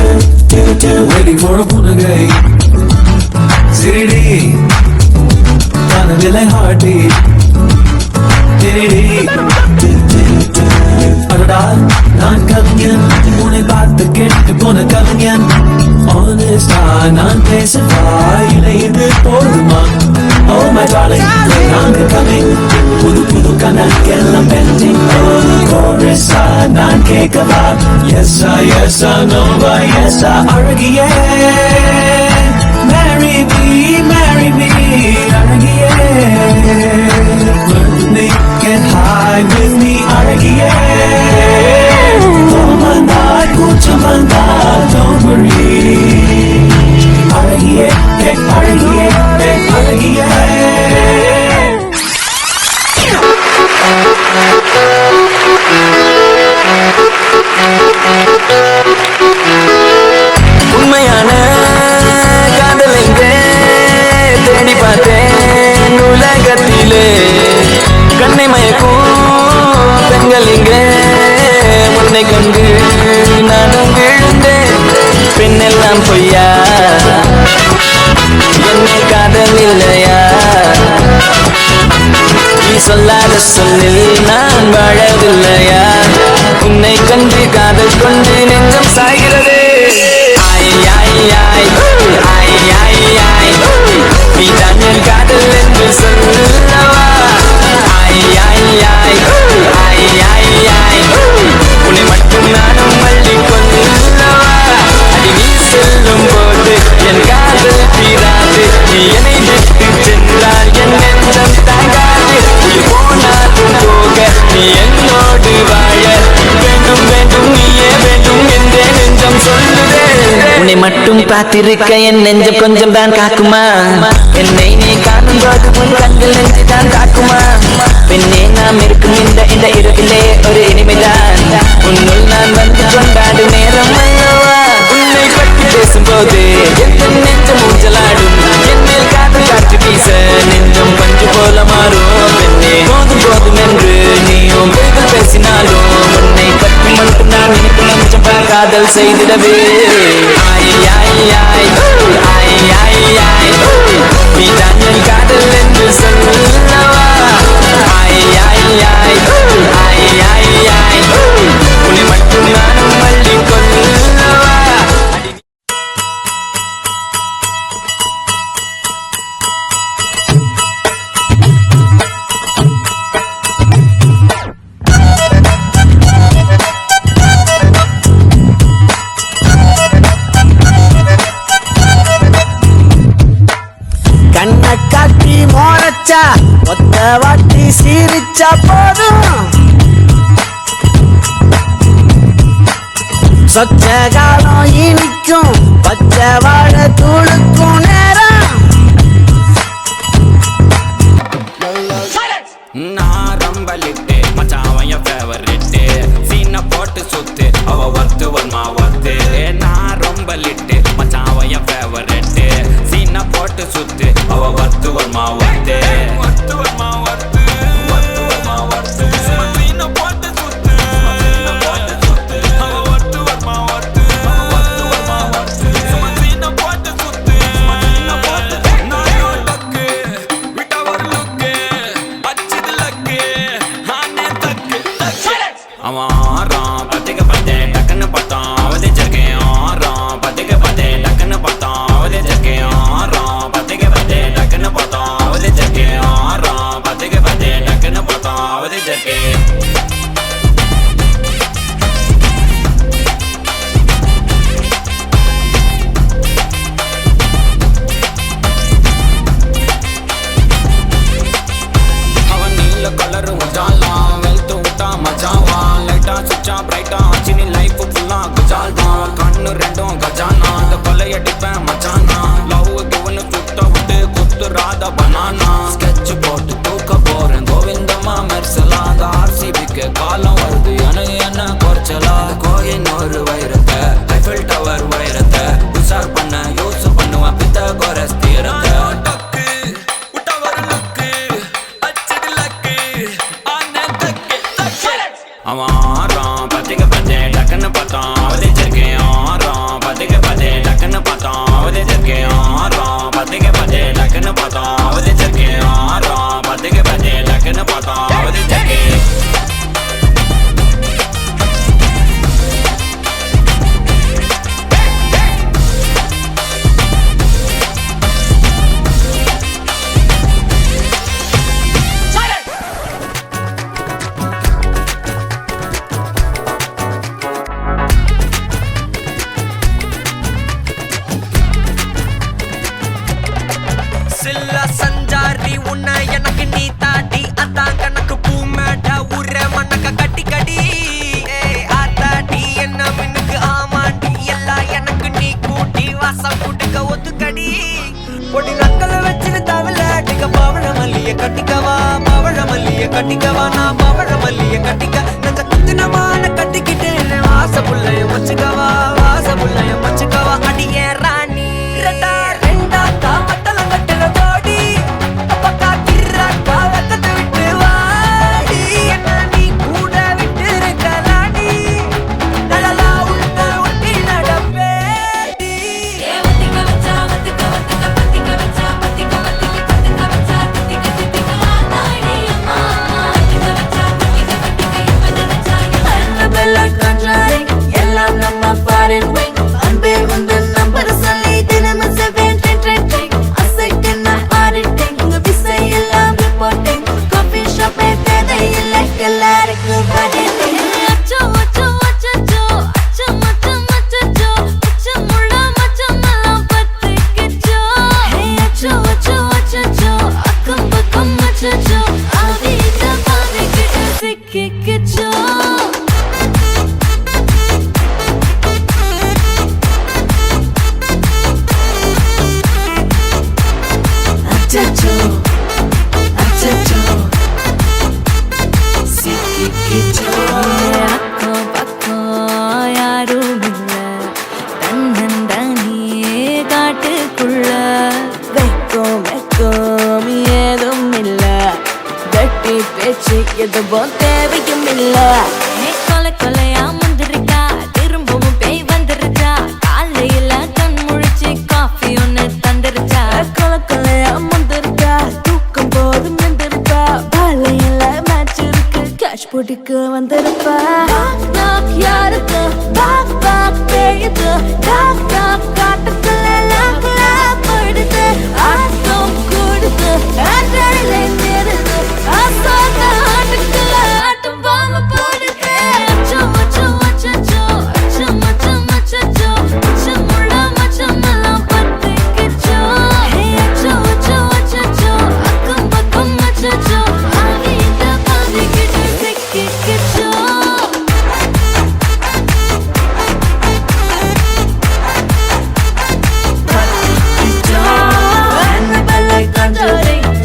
Waiting for a punagai Siridi Kanadilai heartbeat Diridi Adada Naan kavinyan Unai paathu kettu pona kavinyan Honest naan pesava Ilai idu poduma Oh my darling Naanga coming Pudu kanakkellam pending Oh the chorus naan kekava Yes no yes Aragiye Marry me Aragiye Learn with me Get high with me Aragiye Tomanda kuchamanda Don't worry Aragiye Aragiye Aragiye உண்மையான காதல் எங்கே தேடி பார்த்தேன் உலகத்திலே கண்ணை மயக்கும் பெண்கள் இங்கே உன்னை கண்டு நானும் விழுந்தேன் பெண்ணெல்லாம் பொய்யா என்னை காதல் இல்லையா நீ சொல்லாத சொல்லில் நான் வாழவில்லையா உன்னை கண்டு காதல் கொண்டு நெஞ்சம் சாய்கிறது நீ தான் என் காதல் என்று சொல்லவா உன்னை மட்டும் நானும் மல்லி கொள்ளவா அடி நீ செல்லும் போது என் காதல் தீராது நீ என்னை விட்டு சென்றால் என் நெஞ்சம் தாங்காது உயிர் போனாலும் போக நீ என்னோடு வாழ வேண்டும் வேண்டும் நீயே வேண்டும் என்றே நெஞ்சம் சொல்லுதே உன்னை மட்டும் பார்த்திருக்க என் நெஞ்சம் கொஞ்சம் தான் காக்குமா என்னை நீ காணும் போது உன் கண்கள் நெஞ்சு தான் காக்குமா பெண்ணே நாம் இருக்கும் இந்த இரவிலே ஒரு இனிமைதான் உன்னுள் நான் வந்து கொண்டாடும் நேரம் அல்லவா உன்னை பற்றி பேசும்போது எந்த நெஞ்சம் ஊஞ்சலாடும் என் மேல் காதல் காற்று வீச நெஞ்சம் பஞ்சு போல மாறும் பெண்ணே போதும் என்று நீயும் பேர்கள் பேசினாலும் உன்னை பற்றி மட்டும் நான் எனக்கு நெஞ்சம் காதல் செய்திடவே நீ தான் என் காதல் என்று சொல்லவா உன்னை மட்டும் நானும் மல்லி கொள்ளவா கண்ணை காட்டி மோரச்சா ஒத்த வாட்டி சீரிச்சா போதும் சொச்ச காலம் இனிக்கும் பச்சை வாழை தூளுக்கும் நேரம் நான் ரொம்ப லிட்டு மச்சாவன் என் ஃபேவரிட்டு சீனை போட்டு சுத்து அவ ஒத்து வருமா ஒத்து நான் ரொம்ப லிட்டு மச்சாவன் என் ஃபேவரிட்டு சீனை போட்டு சுத்து அவ ஒத்து வருமா ஒத்து ஒத்து வருமா ஒத்து ஒத்து வருமா ஒத்து சீனை போட்டு சுத்து அவ ஒத்து வருமா ஒத்து ஒத்து வருமா ஒத்து சீனை போட்டு சுத்து நான் டக்கு விட்ட ஒரு லுக்கு அவன் ஆறான் பத்துக்கு பத்து டக்குன்னு பார்த்தான் அவதே ஜர்க்கேன் ஆறான் பத்துக்கு பத்து டக்குன்னு பார்த்தான் அவதே ஜர்க்கேன் ஆறான் பத்துக்கு பத்து டக்குன்னு பார்த்தான் அவதே ஜர்க்கேன் ஆறான் பத்துக்கு பத்து டக்குன்னு பார்த்தான் அவதே ஜர்க்கேன் அவன் நீல கலரு உஜாலாம் வெல்த்து விட்டா மஜாவா லைட்டா சுச்சா பிரைட்டா ஆச்சினி லைஃப் ஃபுல்லா குஜால் தான் கண்ணு ரெண்டும் கஜானா அந்த கொலையடிப்பேன் மச்சானா லவ் கிவனு சுட்ட விட்டு குத்துறாத பனானா ஸ்கெட்ச் போட்டு தூக்க போறேன் கோவிந்தமா மெர்சலா அந்த ஆர்சிபிக்கு காலம் வருது எனக்கு என்ன குறைச்சலா கோயினூர் சில்ல சஞ்சாரி உன்னை எனக்கு நீ தாட்டி அதான் கணக்கு பூ மேட்ட உர மண்ணக்க கட்டி கடி ஆத்தாட்டி என்ன மின்னுக்கு ஆமாண்டி எல்லாம் எனக்கு நீ கூட்டி வாசம் கூட்டுக்க ஒத்துக்கடி பொடி நக்கலை வச்சிரு தவில அடிக்க பவழ மல்லிய கட்டிக்கவா பவழ மல்லிய கட்டிக்கவா நான் பவழ மல்லிய கட்டிக்க நெஞ்ச குத்தினமான கட்டிக்கிட்டு வாச புள்ளைய வச்சுக்கவா வாச புள்ளைய வச்சுக்கவா அடியே ராணி ரெண்டா காமத்தல கட்டுற தோடி பக்கா கிராக்கா வெக்கத்தை விட்டு வாடி என்ன நீ கூட விட்டு இருக்கலாடி நலலா உள்ள ஒட்டி நடப்பேடி எல்லாம் நம்ம ஃபாரின் விங் அன்பே உந்தன் நம்பர் சொல்லி தினமும் 7 ட்ரெண்டிங் அசைக்கின ஆடிட்டிங் உங்க விசை எல்லாம் ரிப்போர்ட்டிங் காஃபி ஷாப்பே தேவையில்லை எல்லாருக்கும் படிட்டிங் அச்சோ அச்சோ அச்சோ அச்சோ மச்சம் அச்சோ அச்சோ முள்ள மச்சம் எல்லாம் பத்திக்கிச்சோ ஹே அச்சோ அச்சோ அச்சோ அக்கம் பக்கம் அச்சோ ஆவித பாவிக்கிட்டு சிக்கிக்கிச்சோ Achacho, achacho, sikikicho. Akko pakko yarum illa, tannandaniye kaattukulla. Vekkom edum illa, vetti pechi eduvum theviyum illa. Kola kolaya mundirukka, thirumbavum pei vandirukka. Kaalayila kan mulichi coffee onnu thandirucha. Kola kolaya mundirukka, தூக்கம் போதும் எந்திருப்பா. பாலையில match இருக்கு, cash போட்டுக்கு வந்திருப்பா. knock யாருக்கு பாக் பாக் பேயுது, knock காட்டுக்குள்ள lock lock படுது. ஆட்டம் கூடுது, ஆட்டடிலே நேருது, ஆசாக ஆட்டுக்குள்ள ஆட்டம் பாம்பு போடுது. அச்சோ அச்சோ அச்சோ அச்சோ மச்சம் அச்சோ அச்சோ முள்ள மச்சம் எல்லாம் பத்திக்கிச்சோ. ஹே அச்சோ அச்சோ அச்சோ அக்கம் பக்கம் அச்சோ ஆவித பாவிக்கிட்டு சிக்கிக்கிச்சோ.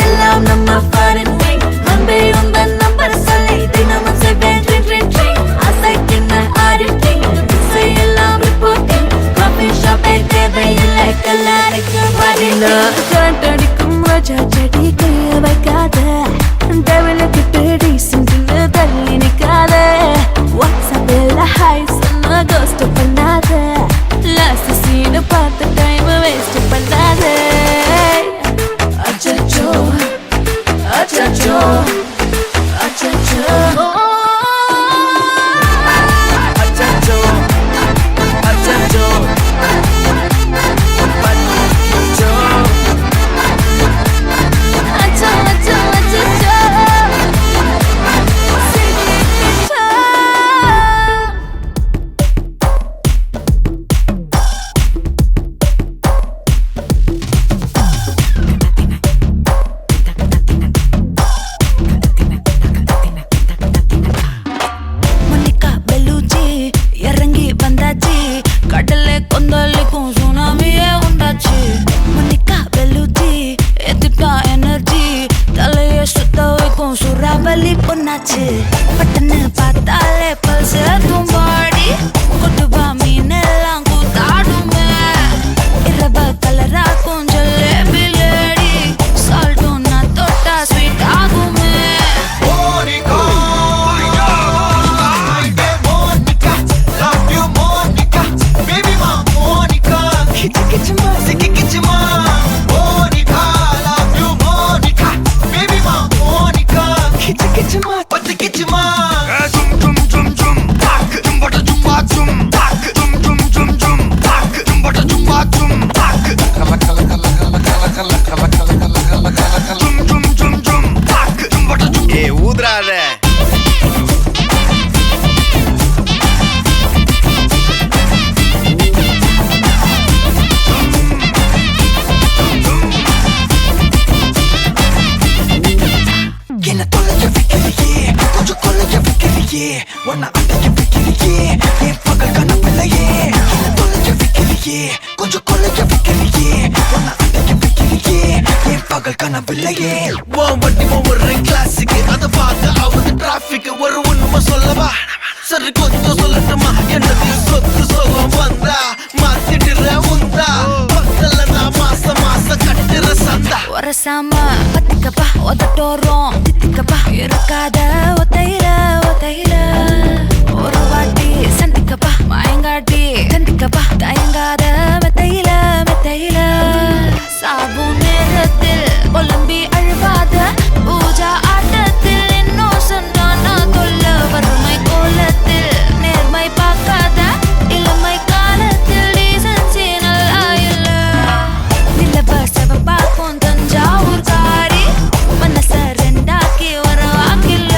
எல்லாம் நம்ம ஃபாரின் விங் அன்பே உந்தன் நம்பர் சொல்லி தினமும் 7 ட்ரெண்டிங் அசைக்கின ஆடிட்டிங் விசை எல்லாம் ரிப்போர்ட்டிங் காஃபி ஷாப்பே தேவையில்லை எல்லாருக்கும் படிங்க. காட்டடிக்கும் ரோஜா செடி கைய வைக்காத, டெவல கிட்ட டீசென்ட்னு தள்ளி நிக்காத. வாட்ஸ்அப்பில் ஹாய் சொன்ன கோஸ்ட் பண்ணாத, லாஸ்ட் சீனை பார்த்து டைம் வேஸ்ட் பண்ணாத. Achacho, achacho, achacho. அச்சச்சோ அச்சச்சோ பத்திக்கிச்சோ Acho, acho, achacho. Sikikicho. Monica Bellucci இறங்கி வந்தாச்சு, கடலே கொந்தளிக்கும் சுனாமியே உண்டாச்சு. மோனிகா பெல்லூச்சி எதுக்கா எனர்ஜி, தலைய சுத்த வைக்கும் சூறாவளி பொண்ணாச்சு. பட்டன்னு பார்த்தாலே பல்ஸ் தும்பாடி, கொட்டுவா மீன் எல்லாம் கூத்தாடுமே. இரவ கலராக்கும் ஜலேபி லேடி, சால்ட்டும் நான் தொட்டா ஸ்வீட் ஆகுமே. Monica, Monica, love you Monica, baby ma Monica, kichma, sikichma. Monica, love you Monica, baby ma Monica, kichma, kichma. உன்னை அடைக்க வைக்கலையே என் பகல் கனவில்லையே என்னை தொலைக்க வைக்கலையே கொஞ்சம் கொலைக்க வைக்கலையே உன்னை அடைக்க வைக்கலையே என் பகல் கனவில்லையே வண்டி ஒவ்வொரு கிளாஸுக்கு அதை பார்த்து ஆகுது டிராபிக் ஒரு உண்மை சொல்லவா சரி கொஞ்சம் சொல்லட்டுமா என்னது சொத்து சொகம் வந்தா மாத்திடுற உந்தா பக்கல்ல நான் மாசம் கட்டுற சந்தா ஒரசாம பத்திக்கப்பா ஒதட்டோரம் தித்திக்கப்பா இருக்காத ஒத்தையில ஒத்தையில ஒரு வாட்டி சந்திக்கப்பா மாயங்காட்டி கந்திக்கப்பா தயங்காத மெத்தையில மெத்தையில சாபு நேரத்தில் ஒலம்பி அழுவாத பூஜா ஆட்டத்தில் இன்னும் சொன்னா கொல்ல வறுமை கோலத்தில் நேர்மை பார்க்காத இளமை காலத்தில் டீசன்சி நல்லா இல்ல நிலவ செவப்பாக்கும் தஞ்சாவூர் காரி மனச ரெண்டாக்கி வர வாக்கில்ல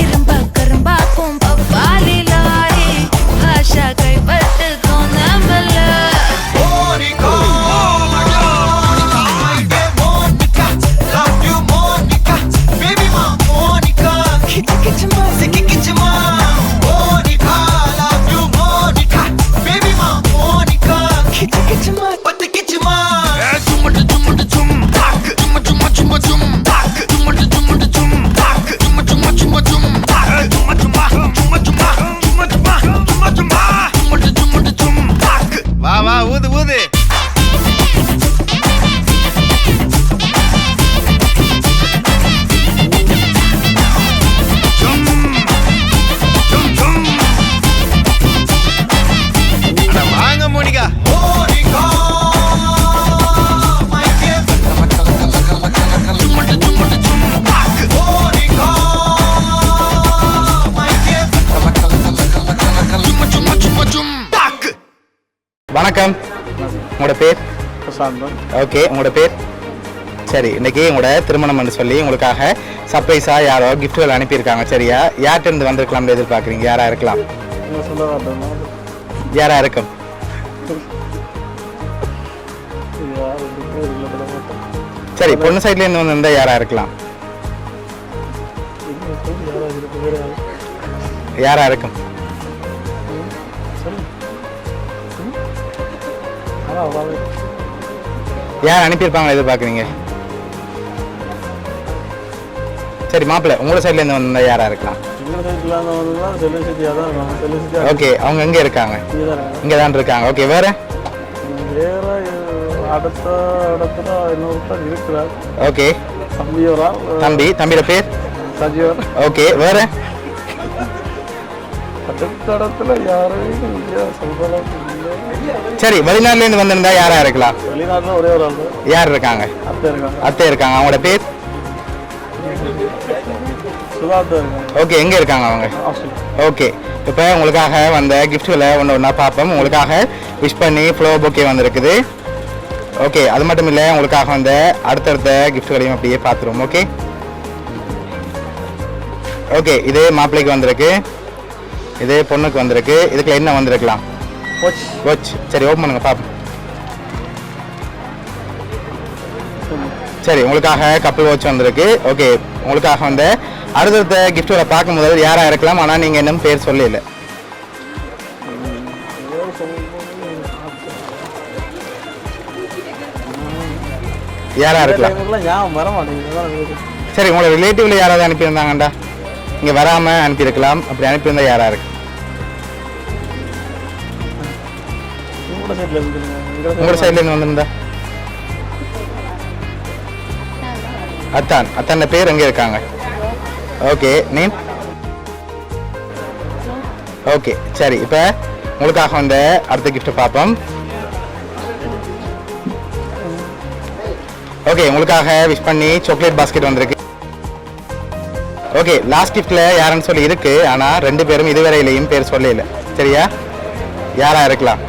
இரும்ப கரும்பாக்கும் பப்பாலி லாரி பாஷா கைப்பட்டுக்கும் நம்பல Monica, Monica, love you Monica, baby ma Monica, kichma, kichma, Monica, love you Monica, baby ma Monica, kichma, but kichma, chumma chumma chum, tak, chumma chumma chumma chum, tak, chumma chumma chum, tak, chumma chumma chumma chum, tak, chumma chumma chumma chumma chumma chumma chumma chumma chumma chum, tak. வா வா ஊது ஊது வாங்க Monica Monica வணக்கம், உங்களோட பேர்? Prasanthan. Okay, உங்களோட பேர்? சரி, இன்னைக்கு உங்களோட திருமணம்னு சொல்லி உங்களுக்காக சர்ப்ரைஸாக யாரோ கிஃப்ட்கள் அனுப்பியிருக்காங்க. சரியா? யார்கிட்ட இருந்து வந்திருக்கலாம்னு எதிர்பார்க்குறீங்க? யாரா இருக்கலாம்? நீங்கள் சொல்ல வேண்டாம். யாரா இருக்கும்? சரி, பொண்ணு சைட்ல இருந்து வந்திருந்தா யாரா இருக்கலாம்? யாரா இருக்கும்? யார் அனுப்பியிருப்பாங்க எதிர்பார்க்குறீங்க? சரி, மாப்பிள்ளை உங்களோட சைட்ல இருந்து வந்திருந்தா யாரா இருக்கலாம்? ஓகே, அவங்க எங்க இருக்காங்க? இங்க தான் இருக்காங்க. ஓகே, வேற அடுத்த இடத்துல இன்னொருத்தர் இருக்கிறார். ஓகே, தம்பியோரா? தம்பியோட பேர் சஜீவன். ஓகே, வேற அடுத்த இடத்துல யாரையும் சொல்ற சரி, வெளிநாட்டுல இருந்து வந்திருந்தா யாரா இருக்கலாம்? வெளிநாட்டுல ஒரே ஒரு ஆள் யார் இருக்காங்க? அத்தை இருக்காங்க. அத்தை இருக்காங்க. அவங்களோட பேர்? சுதார்த்தா இருக்காங்க. ஓகே, எங்க இருக்காங்க அவங்க? ஓகே, இப்போ உங்களுக்காக வந்த கிஃப்ட்களை ஒன்று ஒன்றா பார்ப்போம். உங்களுக்காக விஷ் பண்ணி ஃப்ளோ பொக்கே வந்திருக்குது. ஓகே, அது மட்டும் இல்லை, உங்களுக்காக வந்த அடுத்தடுத்த கிஃப்ட்களையும் அப்படியே பார்த்துருவோம். ஓகே ஓகே, இதே மாப்பிள்ளைக்கு வந்திருக்கு, இதே பொண்ணுக்கு வந்திருக்கு. இதுக்குள்ள என்ன வந்திருக்கலாம்? வாட்ச். சரி, ஓப்பன் பண்ணுங்க பார்ப்போம். சரி, உங்களுக்காக கப்பல் வாட்ச் வந்திருக்கு. ஓகே, உங்களுக்காக வந்து அடுத்தடுத்த கிஃப்ட்களை பார்க்கும் முதல் யாரா இருக்கலாம், ஆனால் நீங்கள் இன்னும் பேர் சொல்லல. யாரா இருக்கலாம்? சரி, உங்களோட ரிலேட்டிவ்ல யாராவது அனுப்பியிருந்தாங்கண்டா? இங்கே வராமல் அனுப்பியிருக்கலாம். அப்படி அனுப்பியிருந்தா யாரா இருக்கு? உங்களோட சைட்ல இருந்து வந்திருந்தா? அத்தான் பேர் எங்க இருக்காங்க? Okay, name? ஓகே, சரி, இப்போ உங்களுக்காக வந்த அடுத்த கிஃப்ட் பார்ப்போம். ஓகே, உங்களுக்காக விஷ் பண்ணி சாக்லேட் பாஸ்கெட் வந்திருக்கு. ஓகே, லாஸ்ட் கிஃப்ட்ல யாருன்னு சொல்லி இருக்கு, ஆனா ரெண்டு பேரும் இதுவரையிலையும் பேர் சொல்லல. சரியா? யாரா இருக்கலாம்?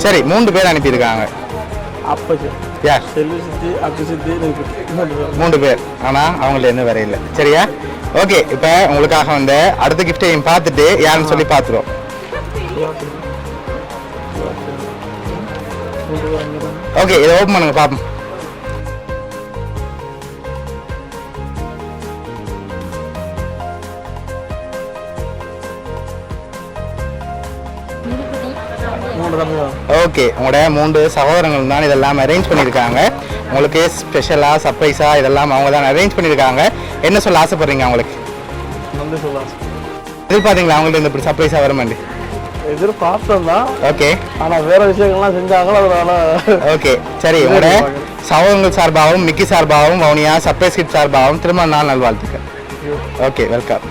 சரி, 3 பேர் அனுப்பியிருக்காங்க. யார்? 3 பேர், ஆனா அவங்கள என்ன வேற இல்லை. சரியா? ஓகே, இப்போ உங்களுக்காக வந்து அடுத்த கிஃப்டையும் பார்த்துட்டு யாருன்னு சொல்லி பார்த்துருவோம். ஓகே இதை ஓப்பன் பண்ணுங்க பார்ப்போம். மூணு தம்பி தான். ஓகே உங்களோட 3 சகோதரங்கள் தான் இதெல்லாம் அரேஞ்ச் பண்ணியிருக்காங்க. உங்களுக்கு ஸ்பெஷலாக சர்ப்ரைஸாக இதெல்லாம் அவங்க தான் அரேஞ்ச் பண்ணியிருக்காங்க. என்ன சொல்ல ஆசைப்படுறீங்க அவங்களுக்கு? நன்றி சொல்லலாம். எதிர்பார்த்தீங்களா அவங்கள்ட்ட இந்த இப்படி சர்ப்ரைஸாக வருமாண்டி? எதிர்பார்த்தோம் தான், ஓகே ஆனால் வேற விஷயங்கள்லாம் செஞ்சாங்களோ அதனால. ஓகே சரி, உங்களோட சகோதரங்கள் சார்பாகவும் மிக்கி சார்பாகவும் வவுனியா சர்ப்ரைஸ் கிட் சார்பாகவும் திரும்ப நாள் நல்வாழ்த்துக்கள். Okay welcome.